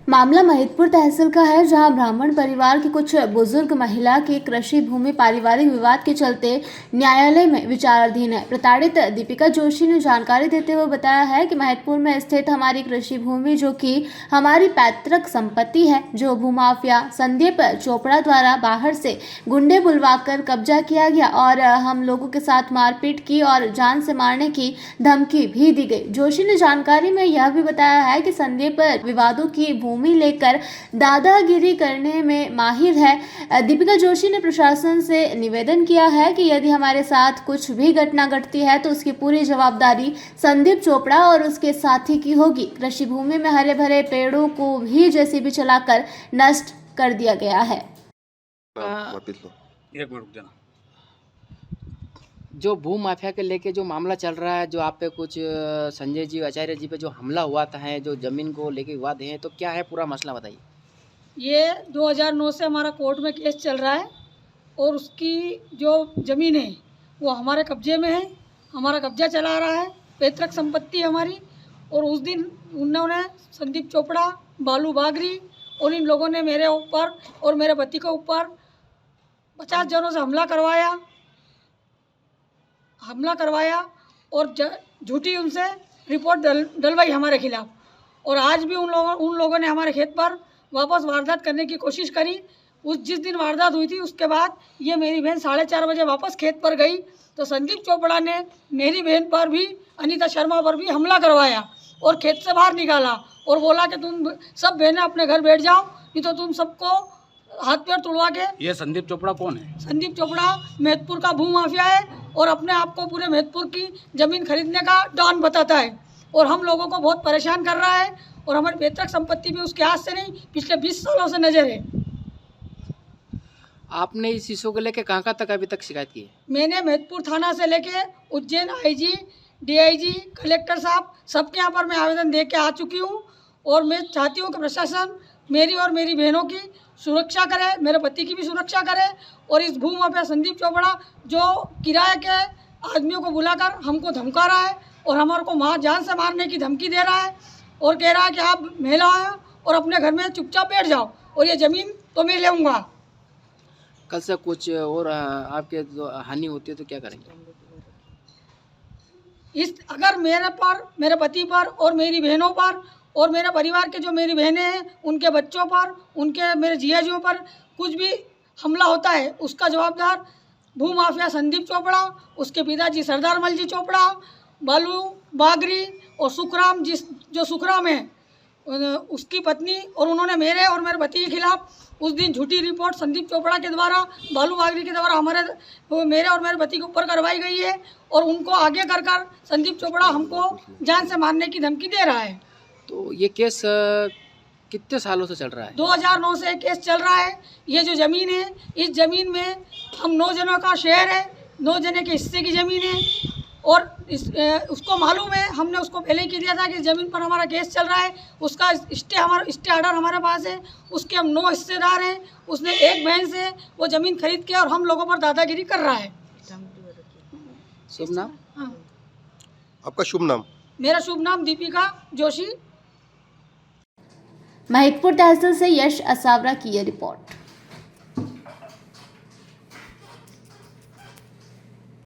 मामला महिदपुर तहसील का है, जहां ब्राह्मण परिवार की कुछ बुजुर्ग महिला की कृषि भूमि पारिवारिक विवाद के चलते न्यायालय में विचाराधीन है। प्रताड़ित दीपिका जोशी ने जानकारी देते हुए बताया है कि महिदपुर में स्थित हमारी कृषि भूमि, जो कि हमारी पैतृक संपत्ति है, जो भूमाफिया संदीप चोपड़ा द्वारा बाहर से गुंडे बुलवाकर कब्जा किया गया और हम लोगों के साथ मारपीट की और जान से मारने की धमकी भी दी गई। जोशी ने जानकारी में यह भी बताया है कि संदीप विवादों की भूमि लेकर दादागिरी करने में माहिर है। दीपिका जोशी ने प्रशासन से निवेदन किया है कि यदि हमारे साथ कुछ भी घटना घटती है तो उसकी पूरी जवाबदारी संदीप चोपड़ा और उसके साथी की होगी। कृषि भूमि में हरे भरे पेड़ों को भी जेसीबी चलाकर नष्ट कर दिया गया है। एक मिनट रुक जाना। जो भू माफिया के लेके जो मामला चल रहा है, जो आप पे कुछ संजय जी आचार्य जी पे जो हमला हुआ था, है जो जमीन को लेके विवाद है, तो क्या है पूरा मसला बताइए। ये 2009 से हमारा कोर्ट में केस चल रहा है और उसकी जो ज़मीन है वो हमारे कब्जे में है, हमारा कब्जा चला रहा है, पैतृक संपत्ति है हमारी। और उस दिन उन्होंने संदीप चोपड़ा, बालू बागरी और इन लोगों ने मेरे ऊपर और मेरे पति के ऊपर 50 जनों से हमला करवाया और झूठी उनसे रिपोर्ट डलवाई हमारे खिलाफ। और आज भी उन लोगों ने हमारे खेत पर वापस वारदात करने की कोशिश करी। जिस दिन वारदात हुई थी उसके बाद ये मेरी बहन 4:30 बजे वापस खेत पर गई तो संदीप चोपड़ा ने मेरी बहन पर भी, अनीता शर्मा पर भी हमला करवाया और खेत से बाहर निकाला और बोला कि तुम सब बहनें अपने घर बैठ जाओ, नहीं तो तुम सबको हाथ पैर तुड़वा के। ये संदीप चोपड़ा कौन है? संदीप चोपड़ा महिदपुर का भू माफिया है और अपने आप को पूरे महिदपुर की ज़मीन खरीदने का डॉन बताता है और हम लोगों को बहुत परेशान कर रहा है। और हमारी पैतृक संपत्ति भी उसके हाथ से नहीं, पिछले 20 सालों से नजर है। आपने इस इशू को लेके कहाँ तक अभी तक शिकायत की है? मैंने महिदपुर थाना से लेके उज्जैन आईजी, डीआईजी, कलेक्टर साहब सबके यहाँ पर मैं आवेदन दे के आ चुकी हूँ। और मैं चाहती हूँ कि प्रशासन मेरी और मेरी बहनों की सुरक्षा करे, मेरे पति की भी सुरक्षा करे। और इस भू माफिया संदीप चोपड़ा जो किराए के आदमियों को बुलाकर हमको धमका रहा है और हमारे को जान से मारने की धमकी दे रहा है और कह रहा है कि आप महिला हैं और अपने घर में चुपचाप बैठ जाओ और ये ज़मीन तो मैं लूँगा। कल से कुछ और आपके जो हानि होती है तो क्या करेंगे? अगर मेरे पर, मेरे पति पर और मेरी बहनों पर और मेरे परिवार के जो मेरी बहनें हैं उनके बच्चों पर, उनके मेरे जियाजियों पर कुछ भी हमला होता है, उसका जवाबदार भू माफिया संदीप चोपड़ा, उसके पिताजी सरदार मलजी चोपड़ा, बालू बागरी और सुखराम, जो सुखराम है उसकी पत्नी। और उन्होंने मेरे और मेरे पति के खिलाफ उस दिन झूठी रिपोर्ट संदीप चोपड़ा के द्वारा, बालू बागरी के द्वारा मेरे और मेरे पति के ऊपर करवाई गई है। और उनको आगे कर संदीप चोपड़ा हमको जान से मारने की धमकी दे रहा है। तो ये केस कितने सालों से चल रहा है? 2009 से केस चल रहा है। ये जो ज़मीन है, इस ज़मीन में हम 9 जनों का शेयर है, 9 जने के हिस्से की ज़मीन है। और उसको मालूम है, हमने उसको पहले ही कह दिया था कि ज़मीन पर हमारा केस चल रहा है, उसका स्टे ऑर्डर हमारे पास है, उसके हम 9 हिस्सेदार हैं। उसने एक बहन से वो ज़मीन खरीद के और हम लोगों पर दादागिरी कर रहा है। शुभ नाम? हाँ, आपका शुभ नाम? मेरा शुभ नाम दीपिका जोशी। महिदपुर तहसील से यश असावरा की यह रिपोर्ट।